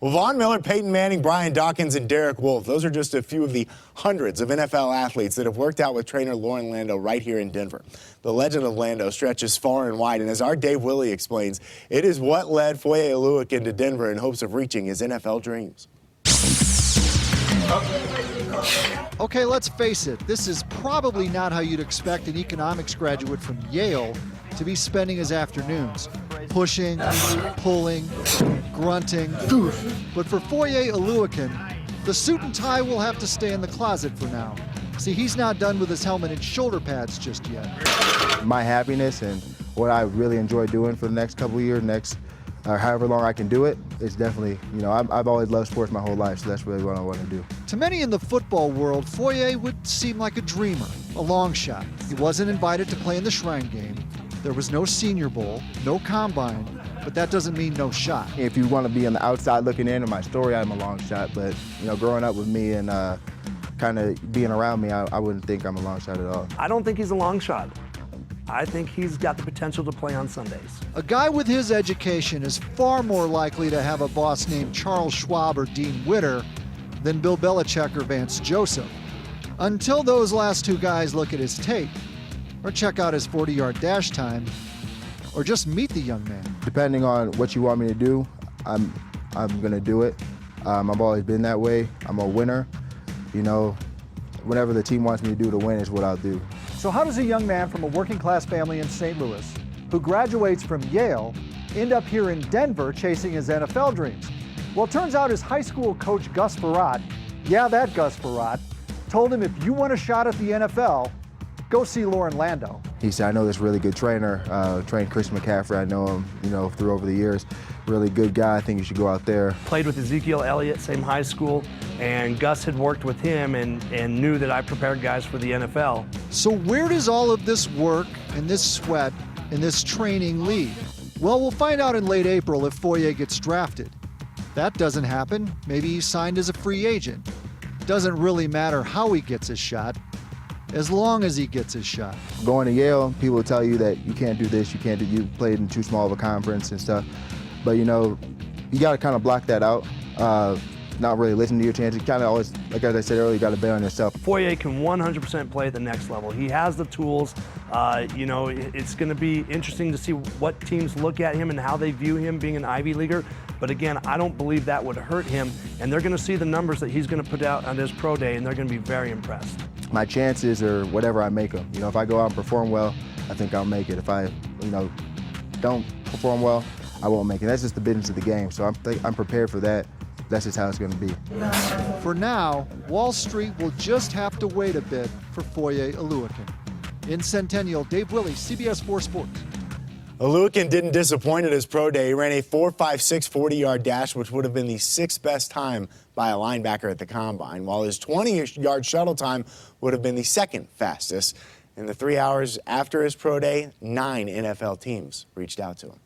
Well, Von Miller, Peyton Manning, Brian Dawkins, and Derek Wolfe, those are just a few of the hundreds of NFL athletes that have worked out with trainer Loren Lando right here in Denver. The legend of Lando stretches far and wide, and as our Dave Willie explains, it is what led Foye Oluokun to Denver in hopes of reaching his NFL dreams. Okay, let's face it, this is probably not how you'd expect an economics graduate from Yale to be spending his afternoons. Pushing, pulling, grunting. But for Foye Oluokun, the suit and tie will have to stay in the closet for now. See, he's not done with his helmet and shoulder pads just yet. My happiness and what I really enjoy doing for the next couple of years, however long I can do it, is definitely, I've always loved sports my whole life, so that's really what I want to do. To many in the football world, Foye would seem like a dreamer, a long shot. He wasn't invited to play in the Shrine Game. There was no Senior Bowl, no Combine, but that doesn't mean no shot. If you want to be on the outside looking in of my story, I'm a long shot, but, growing up with me and kind of being around me, I wouldn't think I'm a long shot at all. I don't think he's a long shot. I think he's got the potential to play on Sundays. A guy with his education is far more likely to have a boss named Charles Schwab or Dean Witter than Bill Belichick or Vance Joseph. Until those last two guys look at his tape, or check out his 40-yard dash time, or just meet the young man. Depending on what you want me to do, I'm gonna do it. I've always been that way. I'm a winner. Whatever the team wants me to do to win is what I'll do. So how does a young man from a working-class family in St. Louis, who graduates from Yale, end up here in Denver chasing his NFL dreams? Well, it turns out his high school coach, Gus Frerotte, yeah, that Gus Frerotte, told him if you want a shot at the NFL, go see Loren Lando. He said, I know this really good trainer, trained Chris McCaffrey. I know him, through over the years. Really good guy. I think you should go out there. Played with Ezekiel Elliott, same high school, and Gus had worked with him and knew that I prepared guys for the NFL. So where does all of this work and this sweat and this training lead? Well, we'll find out in late April if Foye gets drafted. That doesn't happen. Maybe he's signed as a free agent. Doesn't really matter how he gets his shot, as long as he gets his shot. Going to Yale, people will tell you that you can't do this, you played in too small of a conference and stuff. But you got to kind of block that out, not really listen to your chances. Kind of always, like as I said earlier, you got to bet on yourself. Foye can 100% play at the next level. He has the tools. It's going to be interesting to see what teams look at him and how they view him being an Ivy Leaguer. But again, I don't believe that would hurt him. And they're going to see the numbers that he's going to put out on his pro day, and they're going to be very impressed. My chances are whatever I make them. If I go out and perform well, I think I'll make it. If I, don't perform well, I won't make it. That's just the business of the game. So I'm prepared for that. That's just how it's going to be. For now, Wall Street will just have to wait a bit for Foye Oluokun. In Centennial, Dave Willie, CBS 4 Sports. Oluokun didn't disappoint at his pro day. He ran a 4.56 40-yard dash, which would have been the sixth best time by a linebacker at the Combine, while his 20-yard shuttle time would have been the second fastest. In the 3 hours after his pro day, 9 NFL teams reached out to him.